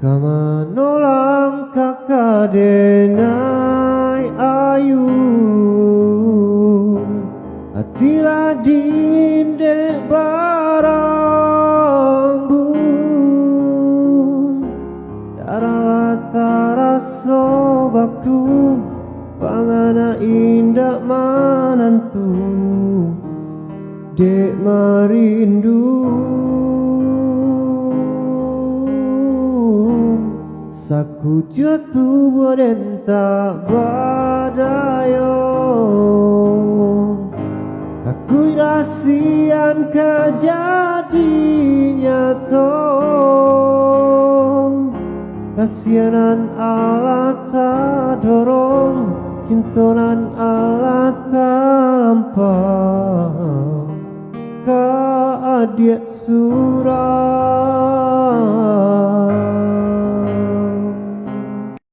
Kamanolang kakadenai ayu Atila dinde barambun Darala taraso baku Pangana indak manantu Dek marindu Saku jatuh bodenta badayo Aku rasian kejadinya toh Kasianan Allah tak dorong Cintonan Allah tak lampau Ka adik surah